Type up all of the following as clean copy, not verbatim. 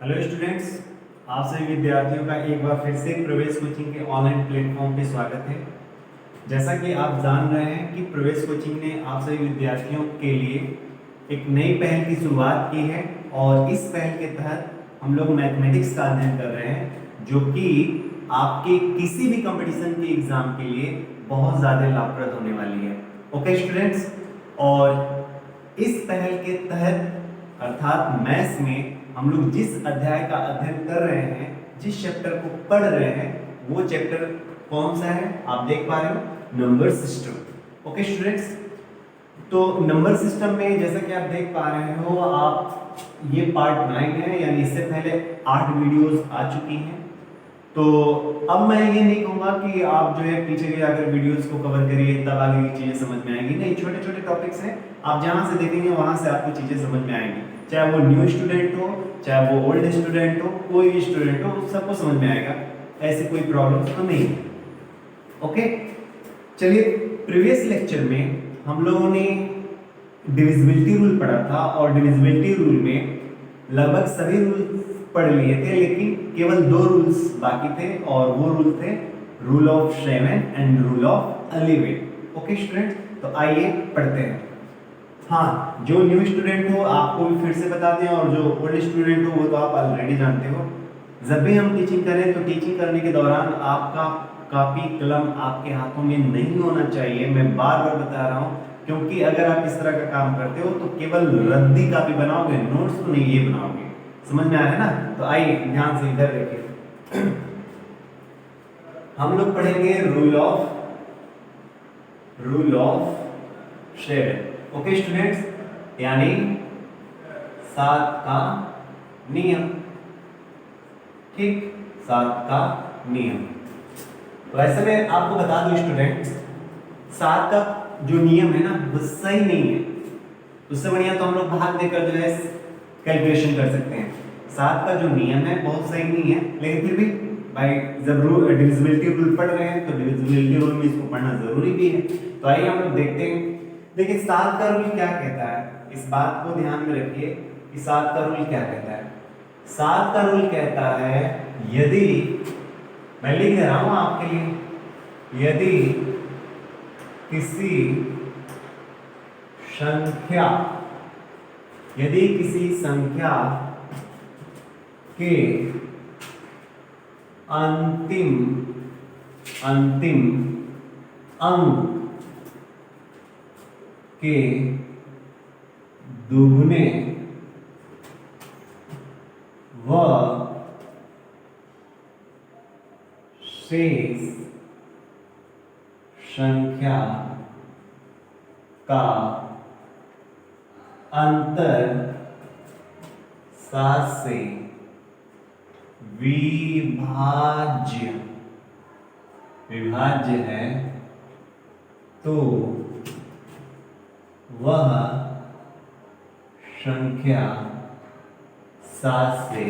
Hello students, आप सभी विद्यार्थियों का एक बार फिर से प्रवेश कोचिंग के ऑनलाइन प्लेटफॉर्म पे स्वागत है। जैसा कि आप जान रहे हैं कि प्रवेश कोचिंग ने आप सभी विद्यार्थियों के लिए एक नई पहल की शुरुआत की है और इस पहल के तहत हम लोग मैथमेटिक्स का अध्ययन कर रहे हैं, जो कि आपके किसी भी कंपटीशन के एग्जाम के लिए बहुत ज़्यादा लाभप्रद होने वाली है। ओके स्टूडेंट्स, और इस पहल के तहत अर्थात मैथ्स में हम लोग जिस अध्याय का अध्ययन कर रहे हैं, जिस चैप्टर को पढ़ रहे हैं, वो चैप्टर कौन सा है आप देख पा रहे हो, नंबर सिस्टम। ओके स्टूडेंट्स, तो नंबर सिस्टम में जैसा कि आप देख पा रहे हो, आप ये पार्ट 9 है, यानी इससे पहले 8 वीडियोस आ चुकी हैं। तो अब मैं ये नहीं कहूँगा कि आप जो है पीछे के जाकर वीडियोस को कवर करिए तब आगे की चीज़ें समझ में आएंगी। नहीं, छोटे छोटे टॉपिक्स हैं, आप जहाँ से देखेंगे वहाँ से आपको चीज़ें समझ में आएंगी। चाहे वो न्यू स्टूडेंट हो, चाहे वो ओल्ड स्टूडेंट हो, कोई भी स्टूडेंट हो, सबको समझ में आएगा, ऐसी कोई प्रॉब्लम तो नहीं है। ओके, चलिए, प्रीवियस लेक्चर में हम लोगों ने डिविजिबिलिटी रूल पढ़ा था और डिविजिबिलिटी रूल में लगभग सभी रूल पढ़ लिए थे, लेकिन केवल 2 रूल्स बाकी थे और वो रूल थे rule of 7 and rule of 11। Okay student, तो आइए पढ़ते हैं। हाँ, जो न्यू स्टूडेंट हो आपको भी फिर से बता दें, और जो ओल्ड स्टूडेंट हो वो तो आप ऑलरेडी जानते हो। जब भी हम टीचिंग करें तो टीचिंग करने के दौरान आपका कॉपी कलम आपके हाथों में नहीं होना चाहिए। मैं बार बार बता रहा हूँ, क्योंकि अगर आप इस तरह का काम करते हो तो केवल रद्दी कॉपी बनाओगे, नोट्स तो नहीं ये बनाओगे। समझ में आ रहा है ना? तो आइए ध्यान से इधर देखिए। हम लोग पढ़ेंगे रूल ऑफ 7। ओके स्टूडेंट्स, यानी 7 का नियम। ठीक, 7 का नियम। तो ऐसे में आपको बता दूं स्टूडेंट्स, 7 का जो नियम है ना वो सही नहीं है। उससे बढ़िया तो हम लोग भाग देकर जो है कैलकुलेशन कर सकते हैं। 7 का जो नियम है बहुत सही नहीं है, लेकिन फिर भी भाई जब डिविजिबिलिटी रूल पढ़ रहे हैं तो डिविजिबिलिटी रूल में इसको पढ़ना जरूरी भी है। तो आइए हम लोग देखते हैं। देखिए 7 का रूल क्या कहता है, इस बात को ध्यान में रखिए कि 7 का रूल क्या कहता है। 7 का रूल कहता है, यदि, मैं लिख दे रहा हूं आपके लिए, यदि किसी संख्या के अंतिम अंक के दुगने व शेष संख्या का अंतर 7 से विभाज्य है, तो वह संख्या 7 से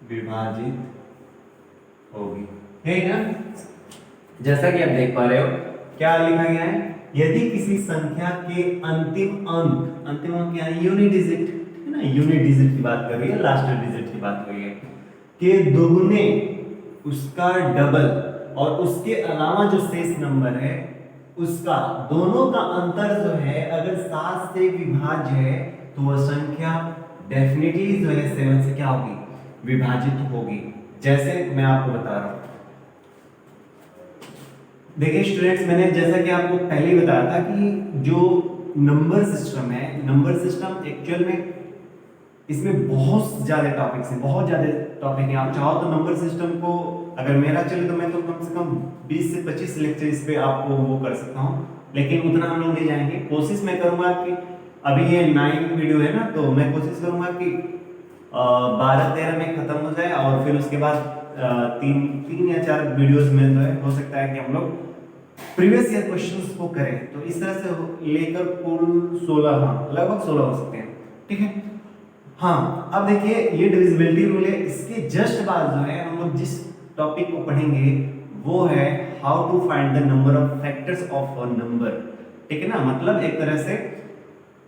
विभाजित होगी। है ना? जैसा कि आप देख पा रहे हो, क्या लिखा गया है, यदि किसी संख्या के अंतिम अंक यानी यूनिट डिजिट है ना, यूनिट डिजिट की बात कर रही है, लास्ट डिजिट की बात कर रही है, के दुगने, उसका डबल और उसके अलावा जो शेष नंबर है उसका, दोनों का अंतर जो है अगर 7 से विभाज्य है तो वह संख्या डेफिनेटली जो है 7 से क्या होगी, विभाजित होगी। जैसे मैं आपको बता रहा हूं, देखिए स्टूडेंट्स, मैंने जैसा कि आपको पहले ही बताया था कि जो नंबर सिस्टम है, नंबर सिस्टम एक्चुअल में इसमें बहुत ज्यादा टॉपिक्स हैं, बहुत ज्यादा टॉपिक हैं। आप चाहो तो नंबर सिस्टम को, अगर मेरा चले तो मैं तो कम से कम 20 से 25 लेक्चर इस पे आपको वो कर सकता हूँ, लेकिन उतना हम लोग नहीं जाएंगे। कोशिश मैं करूंगा कि अभी ये 9 वीडियो है ना, तो मैं कोशिश करूंगा कि 12-13 में खत्म हो जाए, और फिर उसके बाद 3 या 4 वीडियोस में जो है हो सकता है कि हम लोग प्रीवियस ईयर क्वेश्चंस को करें। तो इस तरह से लेकर कुल 16, हाँ लगभग 16 हो सकते हैं। ठीक है, हाँ अब देखिए ये डिविजिबिलिटी रूल है, इसके जस्ट बाद जो है हम लोग जिस टॉपिक को पढ़ेंगे वो है how to find the number of factors of a number. ठीक है ना, मतलब एक तरह से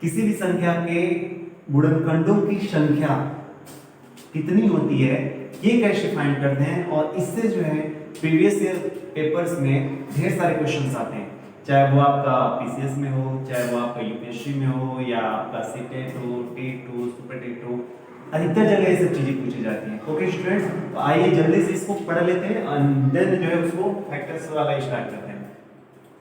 किसी भी संख्या के गुणनखंडों की संख्या कितनी होती है ये कैसे फाइंड करते हैं, और इससे जो है प्रीवियस ईयर पेपर्स में ढेर सारे क्वेश्चंस आते हैं, चाहे वो आपका पीसीएस में हो, चाहे वो आपका यूपीएससी में हो, या आपका सीटेट हो, टेट हो, सुपर टेट हो, अधिकतर जगह ये सब चीजें पूछी जाती हैं। ओके स्टूडेंट्स, तो आइए जल्दी से इसको पढ़ लेते हैं एंड देन जो है उसको फैक्टर्स वाला स्टार्ट करते हैं।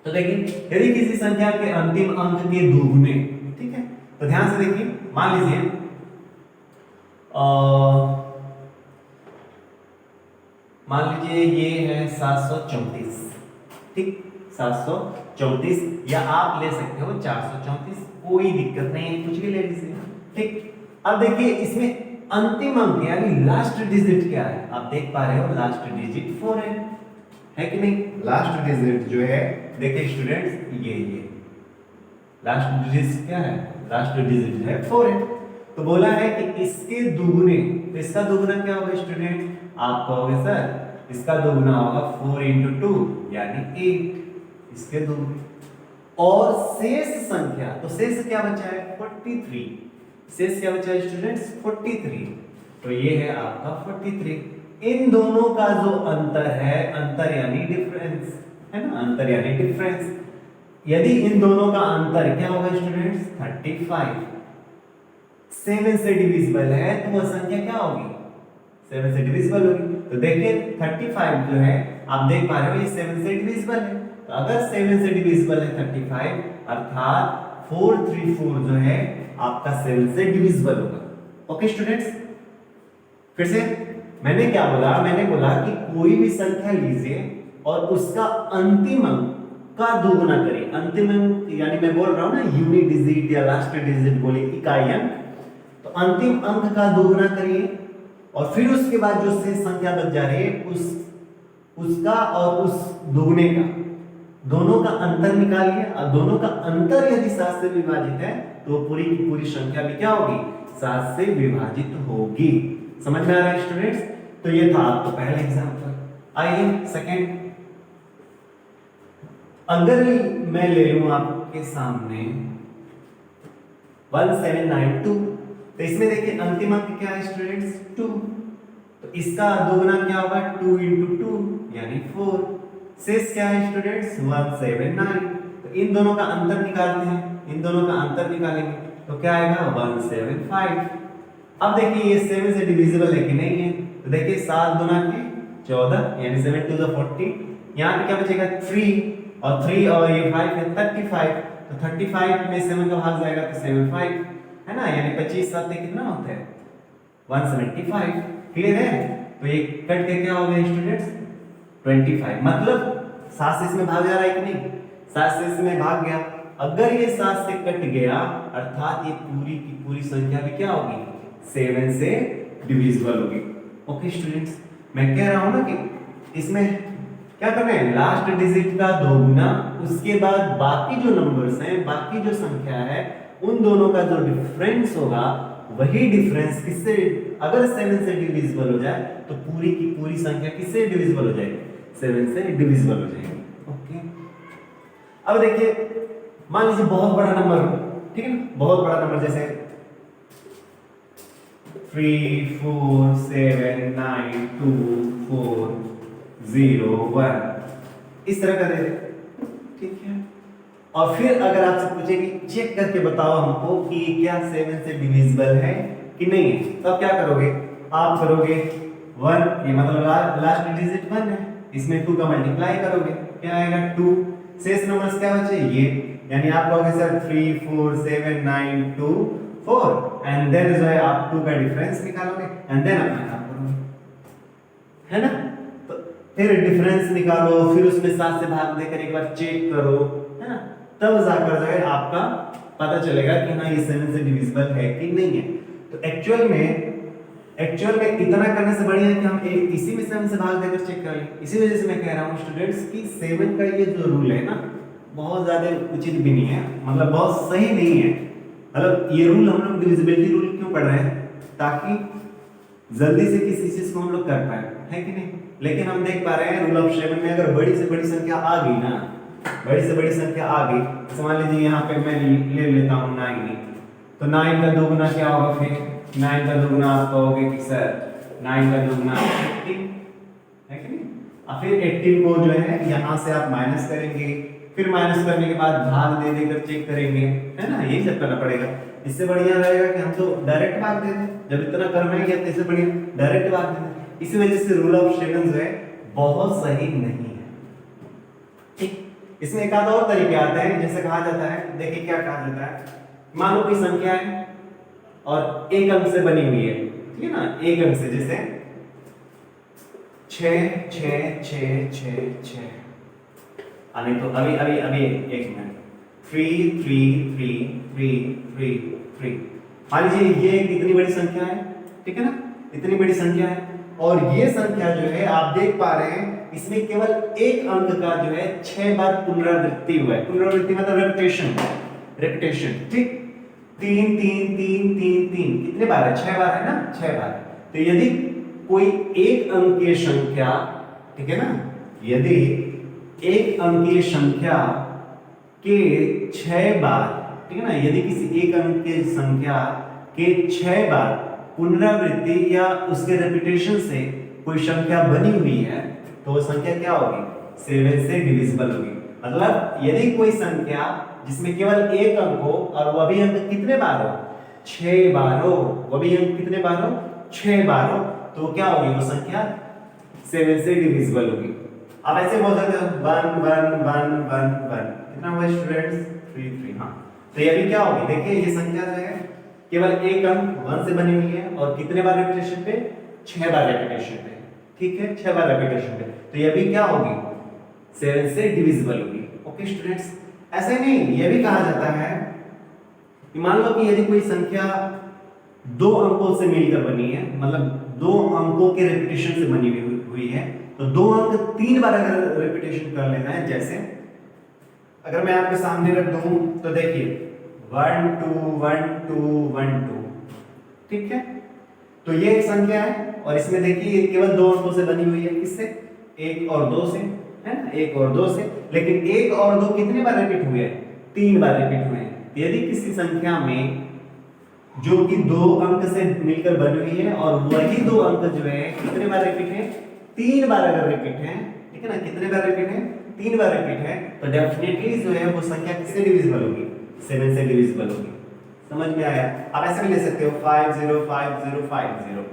तो देखिए, यदि किसी संख्या के अंतिम अंक के दोगुने, ठीक है, तो ध्यान से देखिए, मान लीजिए ये है 734, ठीक, 734, या आप ले सकते हो 434, कोई दिक्कत नहीं है, कुछ भी ले लीजिए, ठीक। अब देखिए इसमें अंतिम अंक यानी लास्ट डिजिट क्या है, आप देख पा रहे हो लास्ट डिजिट 4 है कि नहीं। लास्ट डिजिट जो है, देखिए स्टूडेंट्स, ये लास्ट डिजिट क्या है, लास्ट डिजिट है 4 है। तो बोला है कि इसके दुगुने, तो इसका दुगुना क्या होगा स्टूडेंट, आप कहोगे सर इसका दुगुना होगा 4 into 2 यानी 8, इसके दुगुने। और शेष संख्या, तो शेष क्या बचा है 43, शेष क्या बचा है स्टूडेंट्स 43, तो ये है आपका 43। इन दोनों का जो अंतर है, अंतर यानी डिफरेंस है ना, अंतर यानी डिफरेंस, यदि इन दोनों का अंतर क्या होगा स्टूडेंट्स 35, 7 से डिविजिबल है तो वह संख्या क्या होगी 7 से डिविजिबल होगी। तो देखिए 35 जो है आप देख पा रहे हो ये 7 से डिविजिबल है, तो अगर 7 से डिविजिबल है 35, अर्थात 434 जो है आपका 7 से डिविजिबल होगा। ओके स्टूडेंट्स, फिर से मैंने क्या बोला, मैंने बोला कि कोई भी संख्या लीजिए और उसका अंतिम अंक का दोगुना करिए। अंतिम अंक यानी मैं बोल रहा हूं ना यूनिट डिजिट या लास्ट डिजिट बोले इकाई अंक, तो अंतिम अंक का दोगुना करिए और फिर उसके बाद जो शेष संख्या बच जा रही है उसका और उस दोगुने का दोनों का अंतर निकालिए, और दोनों का अंतर यदि 7 से विभाजित है तो पूरी की पूरी संख्या भी क्या होगी 7 से विभाजित होगी। समझ में आ रहा है स्टूडेंट्स। तो ये था आपका पहला एग्जांपल। आइए सेकंड, अगर मैं ले लूं आपके सामने 1792, तो इसमें देखिए अंतिम अंक क्या है स्टूडेंट्स 2, तो इसका दोगुना क्या होगा 2 into 2 यानी 4, शेष क्या है स्टूडेंट्स 179, तो इन दोनों का अंतर निकालते हैं, इन दोनों का अंतर निकालेंगे तो क्या आएगा 175। अब देखिए ये 7 से डिविजिबल है कि नहीं है, तो देखिए 7 गुना के 14 यानी 7 to the 40, यहाँ पे क्या बचेगा 3 और 3 और ये 5 है 35, तो 35 में 7 का भाग जाएगा तो 75 है ना, यानी 25 7 कितना होता है 175। क्लियर है। तो ये कट के क्या हो गया स्टूडेंट्स 25, मतलब 7 से इसमें भाग जा रहा है कि नहीं, 7 से इसमें भाग गया। अगर ये 7 से कट गया अर्थात ये पूरी की पूरी संख्या भी क्या होगी 7 से डिविजिबल होगी। ओके स्टूडेंट्स, मैं कह रहा हूं ना कि इसमें क्या करना है, लास्ट डिजिट का दोगुना, उसके बाद बाकी जो नंबर्स हैं, बाकी जो संख्या है, उन दोनों का जो डिफरेंस होगा वही डिफरेंस किससे, अगर 7 से डिविजिबल हो जाए तो पूरी की पूरी संख्या किससे डिविजिबल हो जाएगी 7 से डिविजिबल हो जाएगी। ओके, अब देखिए मान लीजिए बहुत बड़ा नंबर, ठीक है ना, बहुत बड़ा नंबर जैसे 3 4 7 9 2 4 0 1 इस तरह का दे दे, ठीक है। और फिर अगर आपसे पूछे कि चेक करके बताओ हमको कि क्या 7 से डिविजिबल है कि नहीं है, तो आप क्या करोगे, आप करोगे 1, ये मतलब लास्ट डिजिट 1 है, इसमें 2 का मल्टीप्लाई करोगे, क्या आएगा 2, शेष नंबर्स क्या बचे ये, यानी आप कहोगे सर 3 4 7 9 2 4 एंड देन जो है आप 2 का डिफरेंस निकालोगे एंड देन अपना काम करोगे, है ना। तो फिर डिफरेंस निकालो, फिर उसमें 7 से भाग देकर एक बार चेक करो, है ना, तब जाकर जो है आपका पता चलेगा कि हाँ ये 7 से डिविजिबल है कि नहीं है। तो एक्चुअल में इतना करने से बढ़िया है कि हम इसी में 7 से भाग देकर चेक कर लें। इसी वजह से मैं कह रहा हूँ स्टूडेंट्स कि 7 का ये जो रूल है ना बहुत ज्यादा उचित भी नहीं है, मतलब बहुत सही नहीं है। मतलब ये रूल हम लोग डिविजिबिलिटी रूल क्यों पढ़ रहे हैं, ताकि जल्दी से किसी चीज को हम लोग कर पाए, है कि नहीं। लेकिन हम देख पा रहे हैं रूल ऑफ 7 में अगर बड़ी से बड़ी संख्या आ गई ना बड़ी से बड़ी संख्या आ गई। तो मान लीजिए यहाँ पे मैं ले लेता हूँ 9, तो 9 का दोगुना क्या होगा फिर? 9 का दोगुना आप कहोगे कि सर 9 का दोगुना 18 है कि नहीं? और फिर 18 को जो है यहाँ से आप माइनस करेंगे, फिर माइनस करने के बाद भाग दे देकर चेक करेंगे, है ना? यही सब करना पड़ेगा। इससे बढ़िया रहेगा कि हम तो डायरेक्ट भाग दे दें, जब इतना करना ही है तो इससे बढ़िया डायरेक्ट भाग दे दें। इसी वजह से रूल ऑफ सेवन जो है बहुत सही नहीं है। ठीक, इसमें एक आध और तरीके आते हैं, जैसे कहा जाता है, देखिए क्या कहा जाता है, मान लो कोई संख्या है और एक अंक से बनी हुई है, ठीक है ना? एक अंक से, जैसे 6 6 6 6 6, अभी तो अभी अभी अभी एक मिनट, 3 3 3 3 3 3। मान लीजिए ये एक इतनी बड़ी संख्या है, ठीक है ना? इतनी बड़ी संख्या है और ये संख्या जो है आप देख पा रहे हैं इसमें केवल एक अंक का जो है 6 बार पुनरावृत्ति हुआ है। पुनरावृत्ति मतलब रेपिटेशन, रेपिटेशन, ठीक? 3 3 3 3 3 कितने बार है? 6 बार है ना? 6 बार। तो यदि कोई एक अंकीय संख्या, ठीक है ना, यदि एक अंकीय संख्या के 6 बार, ठीक है ना, यदि किसी एक अंकीय संख्या के 6 बार पुनरावृत्ति या उसके रेपिटेशन से कोई संख्या बनी हुई है तो वो संख्या क्या होगी? 7 से डिविजिबल होगी। मतलब यदि कोई संख्या जिसमें केवल एक अंक हो और वह भी अंक कितने बार हो? 6 बार हो, वह भी अंक कितने बार हो? 6 बार हो, तो क्या होगी वो संख्या? 7 से डिविजिबल होगी। अब ऐसे बोल सकते हो 1 1 1 1 1, कितना हुआ स्टूडेंट्स? 3 3। हाँ, तो ये भी क्या होगी? देखिए ये संख्या जो है केवल एक अंक 1 से बनी हुई है और कितने बार रेपिटेशन पे? 6 बार रेपिटेशन पे, ठीक है, 6 बार रेपिटेशन पे, तो ये भी क्या होगी? 7 से डिविजिबल होगी। ओके स्टूडेंट्स, ऐसे नहीं, ये भी कहा जाता है कि मान लो कि यदि कोई संख्या 2 अंकों से मिलकर बनी है, मतलब 2 अंकों के रेपिटेशन से बनी हुई है, तो 2 अंक 3 बार अगर रेपिटेशन कर लेना है, जैसे अगर मैं आपके सामने रख दूं तो देखिए 1 2 1 2 1 2, ठीक है? तो ये एक संख्या है और इसमें देखिए ये केवल 2 अंकों से बनी हुई है, किससे? 1 और 2 से, है ना? 1 और 2 से, लेकिन 1 और 2 कितने बार रिपीट हुए हैं? 3 बार रिपीट हुए हैं। यदि किसी संख्या में जो कि 2 अंक से मिलकर बनी हुई है और वही 2 अंक जो है कितने बार रिपीट है? 3 बार अगर रिपीट है, ठीक है ना? कितने बार रिपीट है? 3 बार रिपीट है, तो डेफिनेटली जो है वो संख्या किससे डिविजिबल होगी? 7 से डिविजिबल होगी। समझ में आया? आप ऐसे भी ले सकते हो 5 0 5 0 5 0।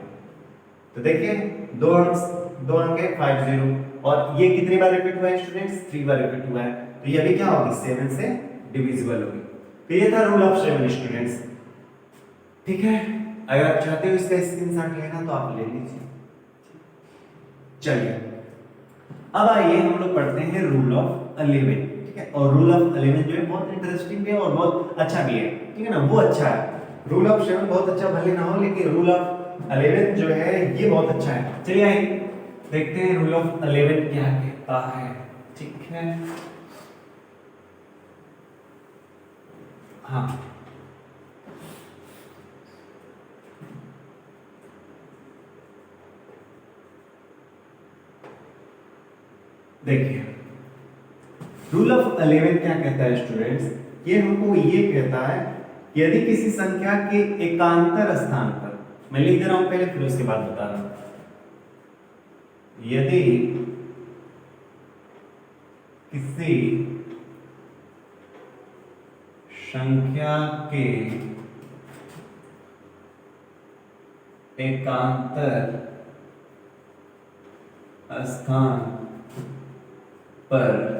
तो देखिए 2 अंक है 5 0 और ये कितनी बार रिपीट हुआ है स्टूडेंट्स? 3 बार रिपीट हुआ है, तो ये भी क्या होगी? 7 से डिविजिबल होगी। तो ये था रूल ऑफ 7 स्टूडेंट्स, ठीक है? अगर आप चाहते हो इसका स्क्रीनशॉट लेना तो आप ले लीजिए। चलिए अब आइए हम लोग पढ़ते हैं रूल ऑफ 11, ठीक है? और रूल ऑफ 11 जो है बहुत इंटरेस्टिंग है और बहुत अच्छा भी है, ठीक है ना? वो अच्छा है। रूल ऑफ 7 बहुत अच्छा भले ना हो, लेकिन रूल ऑफ 11 जो है ये बहुत अच्छा है। चलिए आइए देखते हैं रूल ऑफ 11 क्या कहता है, ठीक है? हाँ, देखिए रूल ऑफ 11 क्या कहता है स्टूडेंट्स? ये हमको ये कहता है कि यदि किसी संख्या के एकांतर स्थान पर, मैं लिख दे रहा हूं पहले फिर उसके बाद बता रहा हूं, यदि किसी संख्या के एकांतर स्थान पर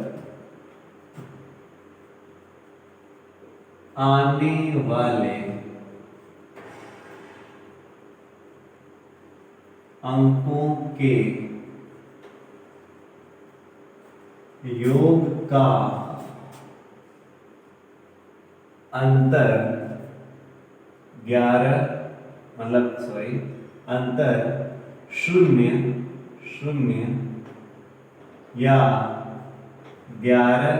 आने वाले अंकों के योग का अंतर 11, मतलब सॉरी, अंतर 0 0 या 11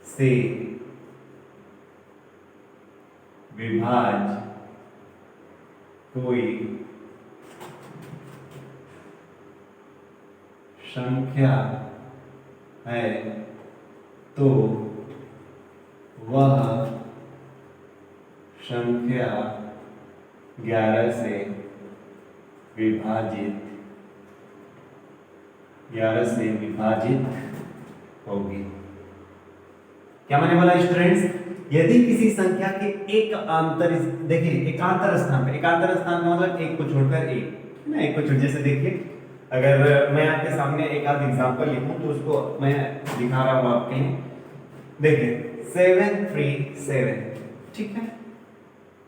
से विभाज्य कोई संख्या है तो वह संख्या 11 से विभाजित होगी। क्या मैंने बोला स्टूडेंट्स, यदि किसी संख्या के देखिए एकांतर स्थान का मतलब एक को छोड़कर एक ना, एक को छोड़, जैसे देखिए अगर मैं आपके सामने एक आध एग्जांपल लिखूं तो उसको मैं दिखा रहा हूं आपके लिए। देखिए 737, ठीक है,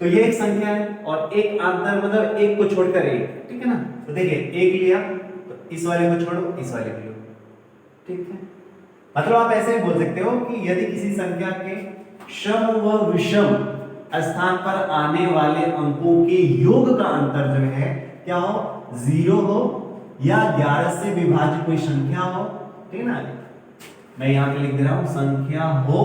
तो ये एक संख्या है और एक आंतर मतलब एक को छोड़कर एक, ठीक है ना। तो देखिए एक लिया तो इस वाले को छोड़ो, इस वाले को लो, ठीक है। मतलब आप ऐसे बोल सकते हो कि यदि किसी संख्या के सम व विषम स्थान पर आने वाले अंकों के योग का अंतर जो है क्या हो, 0 हो या 11 से विभाजित कोई संख्या हो, ठीक है ना। मैं यहां पे लिख दे रहा हूं संख्या हो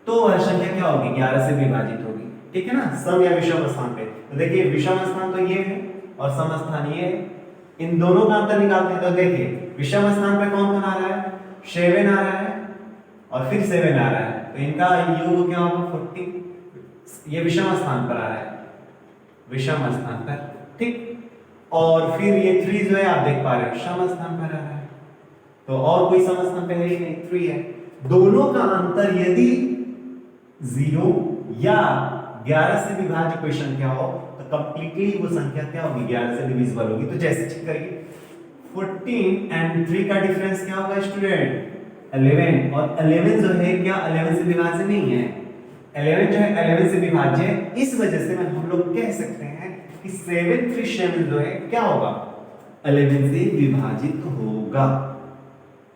तो वह संख्या क्या होगी, 11 से विभाजित होगी, ठीक है ना, सम या विषम स्थान पे। तो देखिए विषम स्थान तो ये है और सम स्थान ये है, इन दोनों का अंतर निकालते हैं। तो देखिए विषम स्थान पे कौन कौन आ रहा है, 7 आ रहा है और फिर 7 आ रहा है, तो इनका योग क्या होगा 40। ये विषम स्थान पर आ रहा है, विषम स्थान पर, ठीक। और फिर ये 3 जो है आप देख पा रहे हो सम स्थान पर आ रहा है, तो और कोई सम स्थान पे है ही नहीं, 3 है। दोनों का अंतर यदि 0 या 11 से विभाज्य कोई संख्या हो तो कंप्लीटली वो संख्या क्या होगी, 11 से डिविजिबल होगी। तो जैसे चेक करिए 14 एंड 3 का डिफरेंस क्या होगा स्टूडेंट, 11, और 11 जो है क्या 11 से विभाज्य नहीं है, 11 जो है 11 से विभाज्य है। इस वजह से हम लोग कह सकते हैं कि 737 जो है क्या होगा, 11 से विभाजित होगा।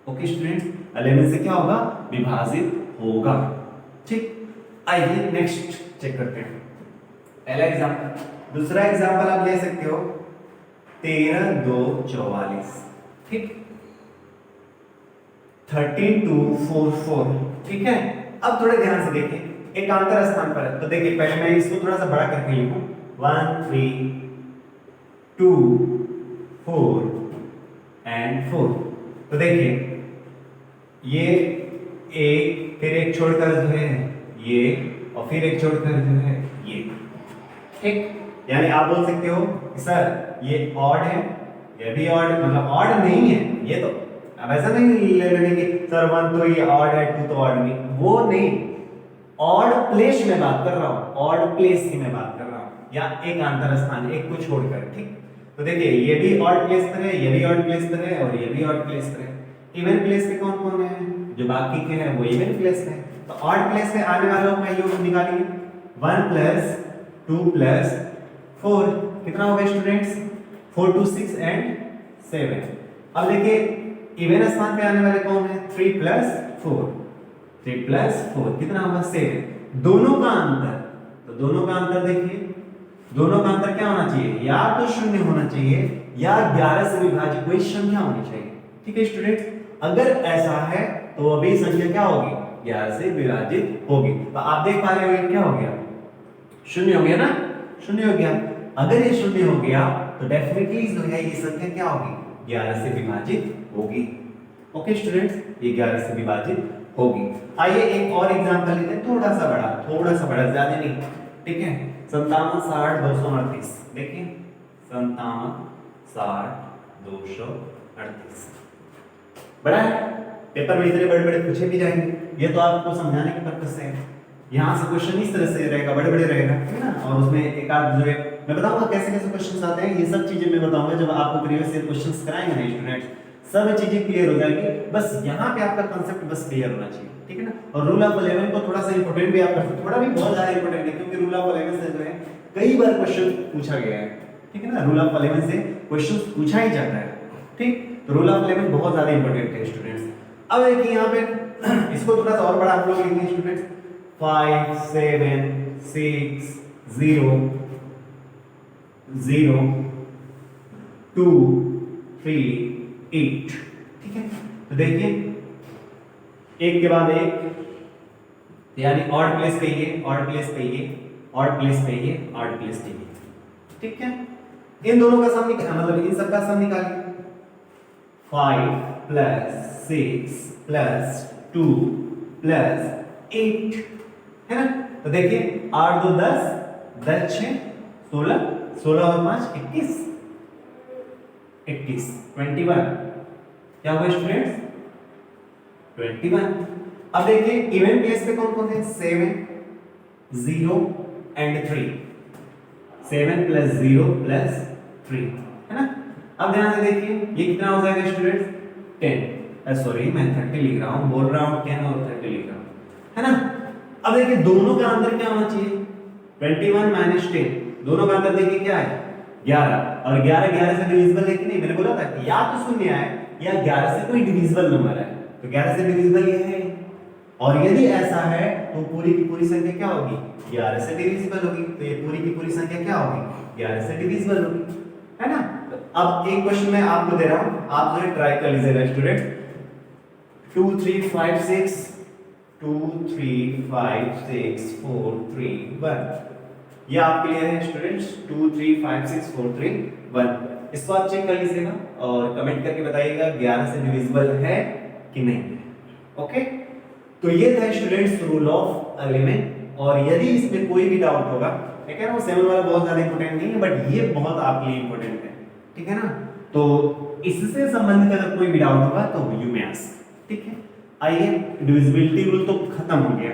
ओके स्टूडेंट्स, 11 से क्या होगा, विभाजित होगा, ठीक। आइए नेक्स्ट चेक करते हैं पहला एग्जांपल। दूसरा एग्जांपल आप ले सकते हो 13 2 44, ठीक, 13 2 4 4, ठीक है। अब थोड़े ध्यान से देखिए एकांतर स्थान पर है, तो देखिए पहले मैं इसको थोड़ा सा बड़ा करके लिखूं 1 3 2 4 एंड 4। तो देखिए ये एक, फिर एक छोड़कर जो है ये, और फिर एक छोड़कर जो है ये, ठीक। यानी आप बोल सकते हो कि सर ये ऑड है, ये भी ऑड, मतलब ऑड नहीं है ये, तो अब ऐसा नहीं ले लेने की सर 1 तो ये ऑड है 2 तो ऑड नहीं, वो नहीं, ऑड प्लेस में बात कर रहा हूं, ऑड प्लेस की मैं बात कर रहा हूं, या एक अंतर स्थान एक को छोड़कर, ठीक। तो देखिए ये भी ऑड प्लेस पर है, ये भी ऑड प्लेस पर है और ये भी ऑड प्लेस पर है। इवन प्लेस पे कौन कौन है, जो बाकी के हैं वो इवन प्लेस पे। तो ऑड प्लेस पे आने वालों का योग निकालिए, 1 प्लस 2 प्लस 4 कितना होगा स्टूडेंट्स, 4 2 6 एंड 7। अब देखिए इवन स्थान पे आने वाले कौन है, 3 प्लस 4, 3 प्लस 4 कितना होगा 7। दोनों का अंतर, तो दोनों का अंतर देखिए, दोनों का अंतर क्या होना चाहिए, या तो 0 होना चाहिए या 11 से विभाजित कोई संख्या होनी चाहिए, ठीक है स्टूडेंट्स। अगर ऐसा है तो अभी संख्या क्या होगी, 11 से विभाजित होगी। तो आप देख पा रहे हो ये क्या हो गया, 0 हो गया ना, 0 हो गया। अगर ये 0 हो गया तो डेफिनेटली जो है ये संख्या क्या होगी, 11 से विभाजित होगी। ओके स्टूडेंट्स, ये 11 से विभाजित होगी। आइए एक और एग्जांपल लेते हैं, थोड़ा सा बड़ा, ज्यादा नहीं, ठीक है। 57 60 238, देखिए 57 60 238 बड़ा है, पेपर में इतने बड़े बड़े पूछे भी जाएंगे, ये तो आपको समझाने के पर्पस से है। यहाँ से क्वेश्चन इस तरह से रहेगा, बड़े बड़े रहेगा, ठीक है ना। और उसमें एक आध जो है मैं बताऊंगा कैसे कैसे क्वेश्चंस आते हैं, ये सब चीजें मैं बताऊंगा जब आपको प्रीवियस ईयर क्वेश्चंस कराएंगे ना स्टूडेंट्स, सब चीजें क्लियर हो जाएंगी। बस यहाँ पे आपका कांसेप्ट बस क्लियर होना चाहिए, ठीक है ना। और रूल ऑफ 11 को थोड़ा सा इंपॉर्टेंट भी आप कर सकते, थोड़ा भी बहुत ज्यादा इंपॉर्टेंट है, क्योंकि रूल ऑफ 11 से जो है कई बार क्वेश्चन पूछा गया है, ठीक है ना। रूल ऑफ 11 से क्वेश्चन पूछा ही जाता है, ठीक। तो रूल ऑफ 11 बहुत ज्यादा इंपॉर्टेंट है स्टूडेंट्स। अब देखिए यहाँ पे इसको थोड़ा सा और बड़ा हम लोग लिखेंगे स्टूडेंट्स, 5 7 6 0 0 2 3 8, ठीक है। तो देखिए एक के बाद एक, यानी ऑड प्लेस पे ये, ऑड प्लेस पे ये, ऑड प्लेस पे ये, ऑड प्लेस पे ये, ठीक है। इन दोनों का सम निकाल, मतलब इन सब का सम निकालिए, 5 प्लस 6 प्लस 2 प्लस 8 है ना। तो देखिए 8 2 10, 10 6 16, 16 और 5 21, 21 21 क्या हुआ स्टूडेंट्स 21। अब देखिए इवन प्लेस पे कौन कौन है 7 0 एंड 3, 7 प्लस 0 प्लस 3 है ना। अब ध्यान से देखिए ये कितना हो जाएगा स्टूडेंट्स 10, सॉरी मैं 30 लिख रहा हूँ, बोल रहा हूँ 10 और 30 लिख रहा हूँ है ना। अब देखिए दोनों का अंतर क्या होना चाहिए 21 माइनस 10, दोनों का अंतर देखिए क्या है 11, और 11 11 से डिविजिबल है कि नहीं। मैंने बोला था कि या तो शून्य है या 11 से कोई डिविजिबल नंबर है, तो 11 से डिविजिबल ये है, और यदि ऐसा है तो पूरी की पूरी संख्या क्या होगी 11 से डिविजिबल होगी, तो ये पूरी की पूरी संख्या क्या होगी 11 से डिविजिबल होगी है ना। तो अब एक क्वेश्चन मैं आपको दे रहा हूं, आप जो है ट्राई कर लीजिएगा स्टूडेंट। 2 3 5 6 2 3 5 6 4 3 1, ये आपके लिए है स्टूडेंट्स 2 3 5 6 4 3 1। इसको आप चेक कर लीजिएगा और कमेंट करके बताइएगा 11 से डिविजिबल है कि नहीं। ओके, तो ये था स्टूडेंट्स रूल ऑफ एलिमेंट, और यदि इसमें कोई भी डाउट होगा, मैं कह रहा हूँ 7 वाला बहुत ज्यादा इंपॉर्टेंट नहीं है, बट ये बहुत आपके लिए इंपॉर्टेंट है, ठीक है ना। तो इससे संबंधित अगर कोई भी डाउट होगा तो यू मे आस्क, ठीक है। आइए डिविजिबिलिटी रूल तो खत्म हो गया।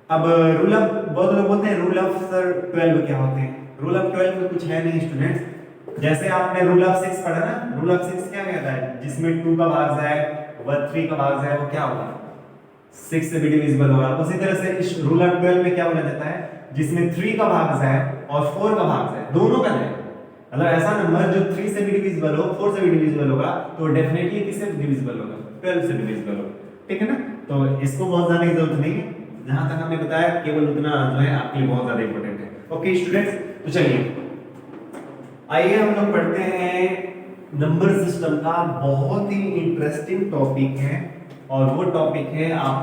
अब रूल ऑफ, बहुत लोग बोलते हैं रूल ऑफ सर 12 क्या होते हैं, रूल ऑफ 12 में कुछ है नहीं स्टूडेंट्स। जैसे आपने रूल ऑफ 6 पढ़ा ना, रूल ऑफ 6 क्या कहता है, जिसमें 2 का भाग जाए व 3 का भाग जाए वो क्या होगा 6 से भी डिविजिबल होगा। उसी तरह से इस रूल ऑफ 12 में क्या बोला जाता है, जिसमें 3 का भाग जाए और 4 का भाग जाए, दोनों का जाए, मतलब ऐसा नंबर जो 3 से भी डिविजिबल हो 4 से भी डिविजिबल होगा, तो डेफिनेटली किससे डिविजिबल होगा 12 से डिविजिबल होगा, ठीक है ना। तो इसको बहुत जानने की जरूरत नहीं है, जहां तक हमने बताया केवल उतना जो है आपके लिए बहुत ज्यादा इंपॉर्टेंट है। ओके स्टूडेंट्स, तो चलिए आइए हम लोग पढ़ते हैं नंबर सिस्टम का बहुत ही इंटरेस्टिंग टॉपिक है, और वो टॉपिक है, आप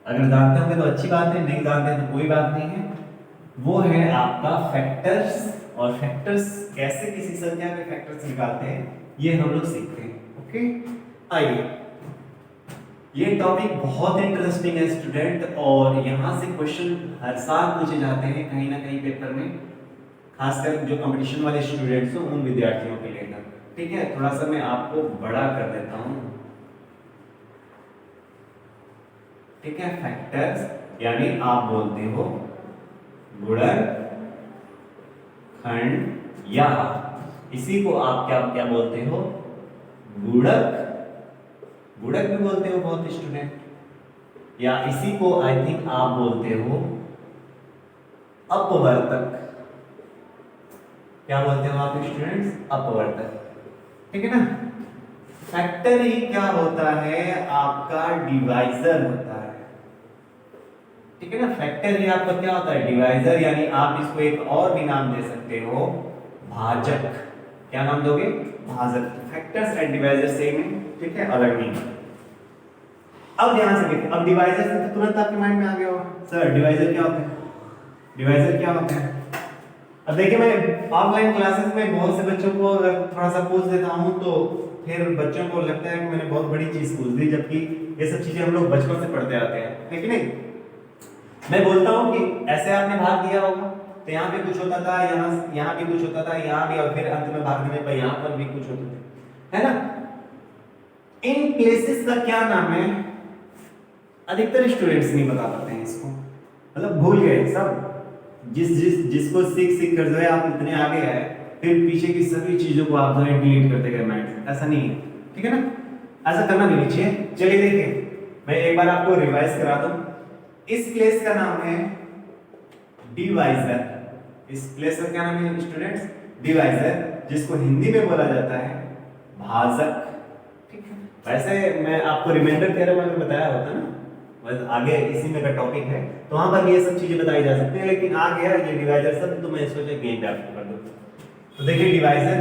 अगर जानते होंगे तो अच्छी बात है, नहीं जानते तो कोई बात नहीं है, वो है आपका फैक्टर्स। और फैक्टर्स कैसे किसी संख्या के फैक्टर्स निकालते हैं ये हम लोग सीखते हैं। ओके, आइए, ये टॉपिक बहुत इंटरेस्टिंग है स्टूडेंट, और यहाँ से क्वेश्चन हर साल पूछे जाते हैं कहीं ना कहीं पेपर में, खासकर जो कंपटीशन वाले स्टूडेंट्स हो उन विद्यार्थियों के लिए। ठीक है, थोड़ा सा मैं आपको बड़ा कर देता हूँ। ठीक है, फैक्टर्स यानी आप बोलते हो गुणक, खंड, या इसी को आप क्या क्या बोलते हो गुणक, गुणक भी बोलते हो बहुत स्टूडेंट, या इसी को आई थिंक आप बोलते हो अपवर्तक। क्या बोलते हो आप स्टूडेंट्स, अपवर्तक, ठीक है ना। फैक्टर ही क्या होता है, आपका डिवाइजर होता है, ठीक है ना। फैक्टर ही आपका क्या होता है, डिवाइजर, यानी आप इसको एक और भी नाम दे सकते हो भाजक। क्या नाम दोगे, भाजक। फैक्टर्स एंड डिवाइजर सेम है, ठीक है, अलग नहीं। अब ध्यान से देखिए, अब डिवाइजर से तो तुरंत आपके माइंड में आ गया होगा सर डिवाइजर क्या होता है, डिवाइजर क्या होता है। अब देखिए मैं ऑफलाइन क्लासेस में बहुत से बच्चों को अगर थोड़ा सा पूछ देता हूं तो फिर बच्चों को लगता है कि मैंने बहुत बड़ी चीज पूछ दी, जबकि ये सब चीजें हम लोग बचपन से पढ़ते आते हैं, है कि नहीं। मैं बोलता हूं कि ऐसे आपने भाग दिया होगा, तो यहाँ पे कुछ होता था, यहाँ भी कुछ होता था, यहाँ भी, और फिर अंत में भाग देने पर यहाँ पर भी कुछ होता था, है ना। इन प्लेसेस का क्या नाम है, अधिकतर स्टूडेंट्स नहीं बता पाते हैं इसको, मतलब भूल गए सब। जिसको सीख कर जो है आप इतने आगे आए, फिर पीछे की सभी चीजों को आप जो है डिलीट करते गए माइंड से, ऐसा नहीं है, ठीक है ना। ऐसा करना भी नहीं चाहिए। चलिए देखिए मैं एक बार आपको रिवाइज करा दूं। इस प्लेस का नाम है डिवाइजर। इस प्लेस का क्या नाम है स्टूडेंट्स, डिवाइजर, जिसको हिंदी में बोला जाता है भाजक, ठीक है। वैसे मैं आपको रिमाइंडर थ्योरम में बताया होता ना, बस आगे इसी में का टॉपिक है, तो वहां पर ये सब चीजें बताई जा सकती हैं, लेकिन आ गया ये डिवाइजर सब, तो मैं सोचा गेम पे आपको कर दूं। तो देखिए डिवाइजर,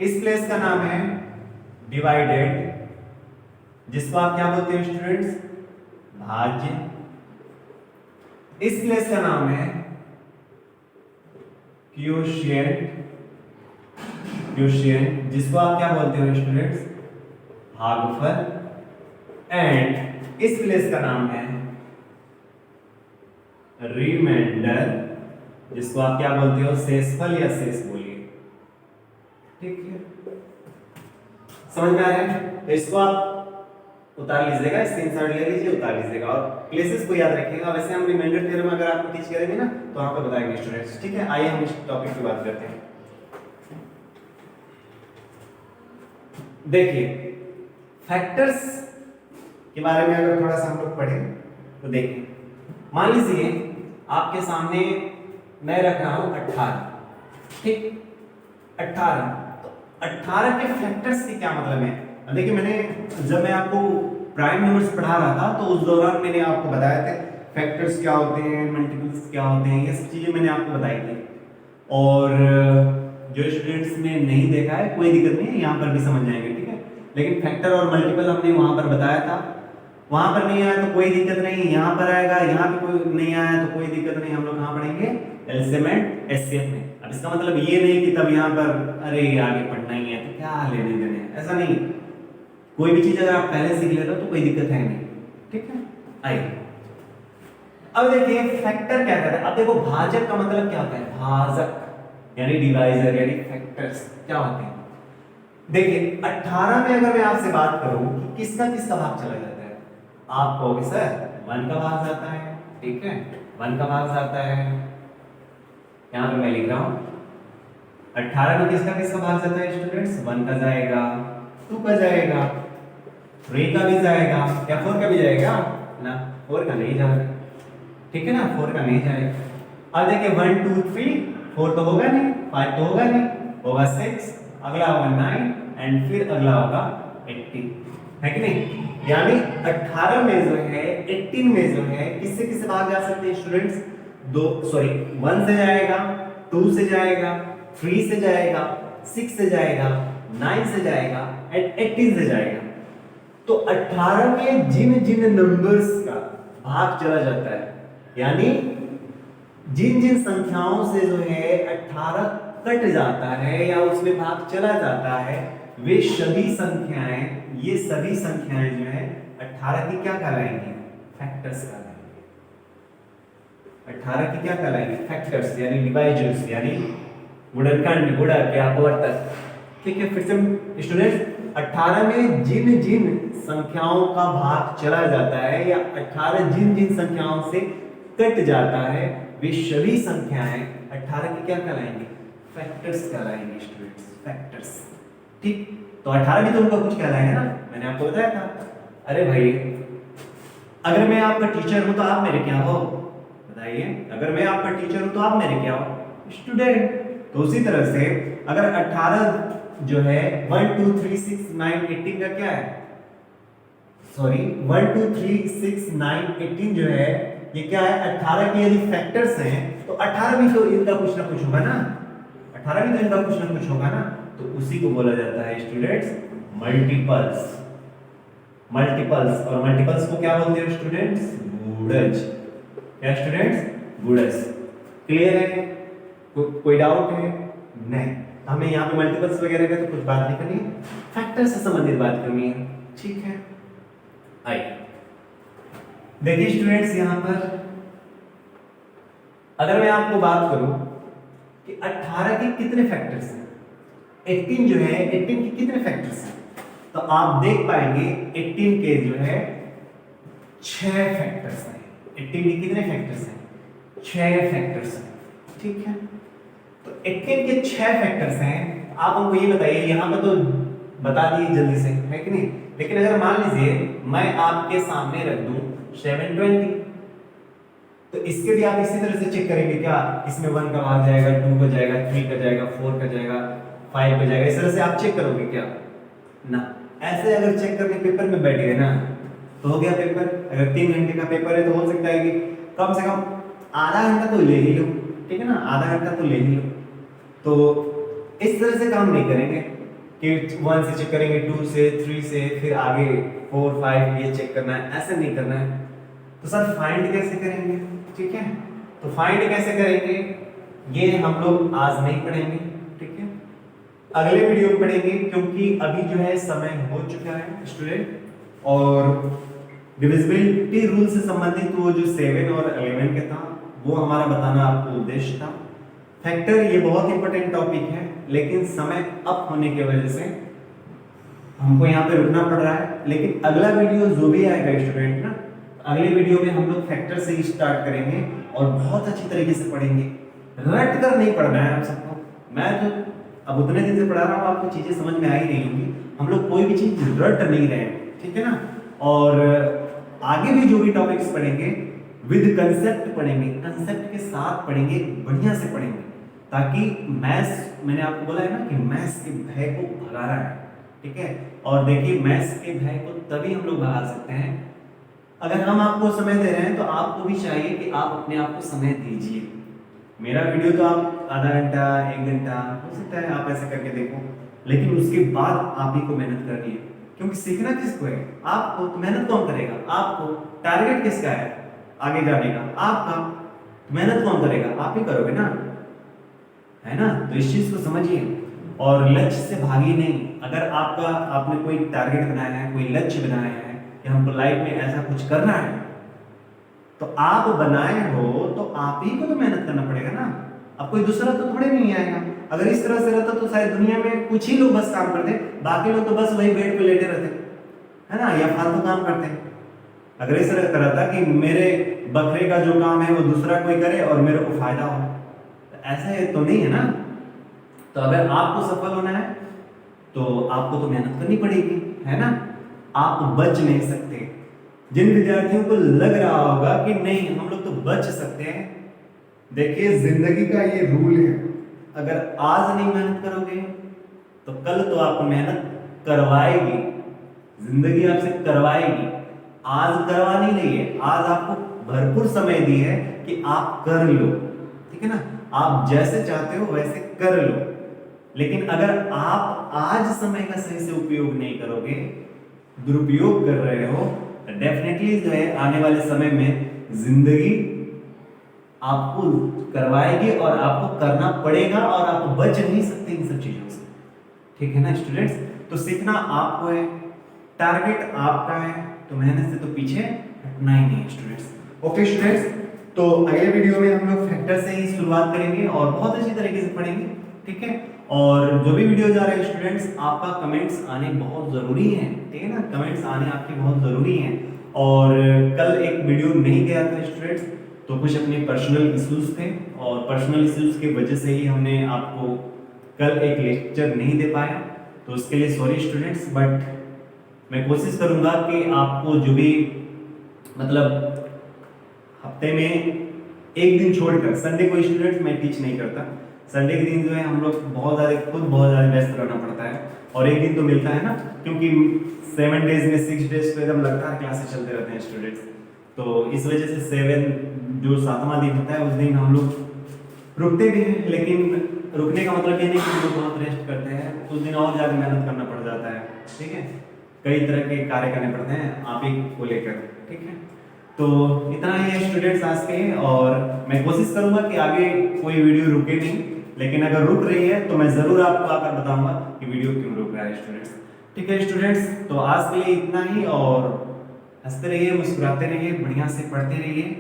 इस प्लेस का नाम है डिवाइडेड, जिसको आप क्या बोलते हो स्टूडेंट्स, भाज्य। इस प्लेस का नाम है क्वोशिएंट, क्वोशिएंट, जिसको आप क्या बोलते हो स्टूडेंट्स, भागफल। एंड इस प्लेस का नाम है रिमाइंडर, जिसको आप क्या बोलते हो, शेषफल या शेष बोलिए। ठीक है, समझ में आ रहा है? तो इसको आप उतार लीजिएगा, स्क्रीनशॉट ले लीजिए, उतार लीजिएगा और प्लेसेस को याद रखिएगा। वैसे हम रिमाइंडर थ्योरम अगर आपको टीच करेंगे ना तो वहां पर बताएंगे स्टूडेंट्स। ठीक है, आइए हम इस टॉपिक की बात करते हैं। देखिए, फैक्टर्स के बारे में अगर थोड़ा सा हम लोग पढ़ें तो देखिए, मान लीजिए आपके सामने मैं रख रहा हूं 18, ठीक, 18, तो 18 के फैक्टर्स के क्या मतलब है? देखिए, जब मैं आपको प्राइम नंबर्स पढ़ा रहा था तो उस दौरान मैंने आपको बताया था फैक्टर्स क्या होते हैं, मल्टीपल्स क्या होते हैं, ये सब चीजें मैंने आपको बताई थी। और जो स्टूडेंट्स ने नहीं देखा है कोई दिक्कत नहीं है, यहाँ पर भी समझ जाएंगे। ठीक है, लेकिन फैक्टर और मल्टीपल हमने वहां पर बताया था, वहां पर नहीं आया तो कोई दिक्कत नहीं, यहाँ पर आएगा, यहाँ पे कोई नहीं आया तो कोई दिक्कत नहीं, हम लोग कहाँ पढ़ेंगे? एलसीएम एंड एचसीएफ में। अब इसका मतलब ये नहीं कि तब यहाँ पर अरे आगे पढ़ना ही है तो क्या लेने देने, ऐसा नहीं। कोई भी चीज अगर आप पहले सीख ले रहे हो तो कोई दिक्कत है नहीं। ठीक है, आइए अब देखिए फैक्टर क्या कहता है। अब देखो, भाजक का मतलब क्या होता है? भाजक यानी डिवाइजर यानी फैक्टर्स क्या होते हैं? देखिए 18 में अगर मैं आपसे बात करूं कि किसका किसका भाग चला जाता है, आप कहोगे सर 1 का भाग जाता है। ठीक है, 1 का भाग जाता है, यहां पे मैं लिख रहा हूं 18 में किसका किसका भाग जाता है स्टूडेंट्स? 1 का जाएगा, 2 का जाएगा, 3 का भी जाएगा, या 4 का भी जाएगा ना? 4 का नहीं जाएगा। ठीक है ना, 4 का नहीं जाएगा। अब देखिए 1 2 3 4 तो होगा नहीं, 5 तो होगा नहीं, होगा 6, अगला होगा 9 एंड फिर अगला होगा 18, है कि नहीं? यानी 18 में जो है 18 में जो है किससे किससे भाग जा सकते हैं स्टूडेंट्स? 1 से जाएगा, 2 से जाएगा, 3 से जाएगा, 6 से जाएगा, 9 से जाएगा एंड 18 से जाएगा। तो 18 में जिन जिन नंबर्स का भाग चला जाता है, यानी जिन जिन संख्याओं से जो है 18 कट जाता है या उसमें भाग चला जाता है, वे सभी संख्याएं, ये सभी संख्याएं जो है 18 की क्या कहलाएंगी? फैक्टर्स कहलाएंगी। 18 की क्या कहलाएंगी? फैक्टर्स यानी डिवाइजर्स यानी गुणनखंड, गुणक या अपवर्तक। ठीक है, फिर से स्टूडेंट्स, 18 में जिन जिन संख्याओं का भाग चला जाता है या 18 जिन जिन संख्याओं से कट जाता है, वे सभी संख्याएं 18 की क्या कहलाएंगी? फैक्टर्स कहलाएंगे स्टूडेंट्स, फैक्टर्स। ठीक, तो 18 भी तो उनका कुछ कहलाएगा ना, मैंने आपको बताया था। अरे भाई, अगर मैं आपका टीचर हूं तो आप मेरे क्या हो? बताइए, अगर मैं आपका टीचर हूं तो आप मेरे क्या हो? स्टूडेंट। तो उसी तरह से अगर 18 जो है 1 2 3 6 9 18 का क्या है? सॉरी, 1 2 3 6 9 18 जो है ये क्या है? 18 के यदि फैक्टर्स हैं तो 18 भी तो इनका कुछ ना कुछ होगा ना, 18 भी तो इनका कुछ ना कुछ होगा ना। तो उसी को बोला जाता है स्टूडेंट्स मल्टीपल्स। मल्टीपल्स, और मल्टीपल्स को क्या बोलते हैं स्टूडेंट्स? गुणज। क्या स्टूडेंट्स? गुणज। क्लियर है? कोई डाउट है? नहीं, हमें यहाँ पे मल्टीपल्स वगैरह का तो कुछ बात नहीं करनी है, फैक्टर से संबंधित बात करनी है। ठीक है, आइए देखिए स्टूडेंट्स, यहां पर अगर मैं आपको बात करूं कि 18 के कितने फैक्टर्स हैं, 18 जो है 18 के कितने फैक्टर्स हैं, तो आप देख पाएंगे 18 के जो है 6 फैक्टर्स हैं। 18 के कितने फैक्टर्स हैं? 6 फैक्टर्स हैं। ठीक है, तो 18 के 6 फैक्टर्स हैं। आप हमको ये बताइए, यहां पर तो बता दिए जल्दी से, है कि नहीं? लेकिन अगर मान लीजिए मैं आपके सामने रख दूं 720, तो इसके भी आप इसी तरह से चेक करेंगे क्या? इसमें 1 का भाग जाएगा, 2 का जाएगा, 3 का जाएगा, 4 का जाएगा, 5 का जाएगा, इस तरह से आप चेक करोगे क्या? ना, ऐसे अगर चेक करके पेपर में बैठ गए ना तो हो गया पेपर। अगर 3 घंटे का पेपर है तो हो सकता है कि कम से कम आधा घंटा तो ले ही लो। ठीक है ना, आधा घंटा तो ले ही लो। तो इस तरह से काम नहीं करेंगे कि 1 से चेक करेंगे, 2 से, 3 से, फिर आगे 4 5 ये चेक करना है, ऐसे नहीं करना है। तो सर फाइंड कैसे करेंगे? ठीक है, तो फाइंड कैसे करेंगे ये हम लोग आज नहीं पढ़ेंगे। ठीक है, अगले वीडियो में पढ़ेंगे, क्योंकि अभी जो है समय हो चुका है स्टूडेंट, और डिविजिबिलिटी रूल से संबंधित वो जो 7 और 11 के था वो हमारा बताना आपको उद्देश्य था। फैक्टर ये बहुत इंपॉर्टेंट टॉपिक है, लेकिन समय अप होने की वजह से हमको यहाँ पे रुकना पड़ रहा है। लेकिन अगला वीडियो जो भी आएगा स्टूडेंट ना, अगले वीडियो में हम लोग फैक्टर से ही स्टार्ट करेंगे और बहुत अच्छी तरीके से पढ़ेंगे। रट कर नहीं पढ़ना है आप सबको। मैं तो अब उतने दिन से पढ़ा रहा हूँ, आपको चीजें समझ में आ ही रही होंगी। हम लोग कोई भी चीज रट नहीं रहे हैं, ठीक है ना। और आगे भी जो भी टॉपिक्स पढ़ेंगे विद कंसेप्ट पढ़ेंगे, कंसेप्ट के साथ पढ़ेंगे, बढ़िया से पढ़ेंगे, ताकि मैथ्स, मैंने आपको बोला है ना कि मैथ्स के भय को भगाना है, ठीक है। और देखिए मैथ्स के भय को तभी हम लोग भगा सकते हैं अगर हम आपको समय दे रहे हैं, तो आपको भी चाहिए कि आप अपने आप को समय दीजिए। मेरा वीडियो तो आप आधा घंटा 1 घंटा हो सकता है आप ऐसे करके देखो, लेकिन उसके बाद आप ही को मेहनत करनी है, क्योंकि सीखना किसको है? आपको। तो मेहनत कौन करेगा? आपको। टारगेट किसका है आगे जाने का? आपका। मेहनत कौन करेगा? आप ही करोगे ना, है ना। तो इस चीज को समझिए और लक्ष्य से भागिए नहीं। अगर आपने कोई टारगेट बनाया है, कोई लक्ष्य बनाया है कि हमको लाइफ में ऐसा कुछ करना है, तो आप बनाए हो तो आप ही को तो मेहनत करना पड़ेगा ना। अब कोई दूसरा तो थोड़े नहीं आएगा। अगर इस तरह से रहता तो शायद दुनिया में कुछ ही लोग बस काम करते, बाकी लोग तो बस वही बेड पे लेटे रहते, है ना, या फालतू काम करते हैं। अगर इस तरह का रहता कि मेरे बकरे का जो काम है वो दूसरा कोई करे और मेरे को फायदा हो, तो ऐसे तो नहीं है ना। तो अगर आपको सफल होना है तो आपको तो मेहनत करनी पड़ेगी, है ना। आप बच नहीं सकते। जिन विद्यार्थियों को लग रहा होगा कि नहीं हम लोग तो बच सकते हैं, देखिए जिंदगी का ये रूल है, अगर आज नहीं मेहनत करोगे तो कल तो आपको मेहनत करवाएगी, जिंदगी आपसे करवाएगी। आज करवा नहीं रही है, आज आपको भरपूर समय दी है कि आप कर लो, ठीक है ना। आप जैसे चाहते हो वैसे कर लो, लेकिन अगर आप आज समय का सही से उपयोग नहीं करोगे, दुरुपयोग कर रहे हो, डेफिनेटली जो है आने वाले समय में जिंदगी आपको करवाएगी और आपको करना पड़ेगा और आप बच नहीं सकते इन सब चीजों से, ठीक है ना स्टूडेंट्स। तो सीखना आपको है, टारगेट आपका है, तो मेहनत से तो पीछे हटना ही नहीं है स्टूडेंट्स। ओके स्टूडेंट्स, तो अगले वीडियो में हम लोग फैक्टर से ही शुरुआत करेंगे और बहुत अच्छी तरीके से पढ़ेंगे, ठीक है। और जो भी वीडियो जा रहे हैं स्टूडेंट्स, आपका कमेंट्स आने बहुत ज़रूरी है, ठीक है ना। कमेंट्स आने आपके बहुत ज़रूरी हैं। और कल एक वीडियो नहीं गया था स्टूडेंट्स, तो कुछ अपने पर्सनल इश्यूज थे और पर्सनल इश्यूज की वजह से ही हमने आपको कल एक लेक्चर नहीं दे पाया, तो उसके लिए सॉरी स्टूडेंट्स। बट मैं कोशिश करूँगा कि आपको जो भी मतलब हफ्ते में एक दिन छोड़कर, संडे को स्टूडेंट्स मैं टीच नहीं करता, संडे के दिन जो है हम लोग बहुत ज़्यादा व्यस्त रहना पड़ता है, और एक दिन तो मिलता है ना, क्योंकि 7 डेज में 6 डेज तो एकदम लगातार क्लासेस चलते रहते हैं स्टूडेंट्स। तो इस वजह से 7वां दिन होता है उस दिन हम लोग रुकते भी हैं, लेकिन रुकने का मतलब ये नहीं कि हम लोग बहुत रेस्ट करते हैं, उस दिन और ज़्यादा मेहनत करना पड़ जाता है, ठीक है। कई तरह के कार्य करने पड़ते हैं आप ही को लेकर, ठीक है। तो इतना ही है स्टूडेंट्स आज के, और मैं कोशिश करूंगा कि आगे कोई वीडियो रुके नहीं, लेकिन अगर रुक रही है तो मैं जरूर आपको आकर बताऊंगा कि वीडियो क्यों रुक रहा है स्टूडेंट्स, ठीक है स्टूडेंट्स। तो आज के लिए इतना ही, और हंसते रहिए, मुस्कुराते रहिए, बढ़िया से पढ़ते रहिए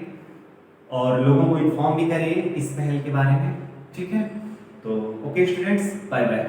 और लोगों को इन्फॉर्म भी करिए इस पहल के बारे में, ठीक है। तो ओके स्टूडेंट्स, बाय बाय।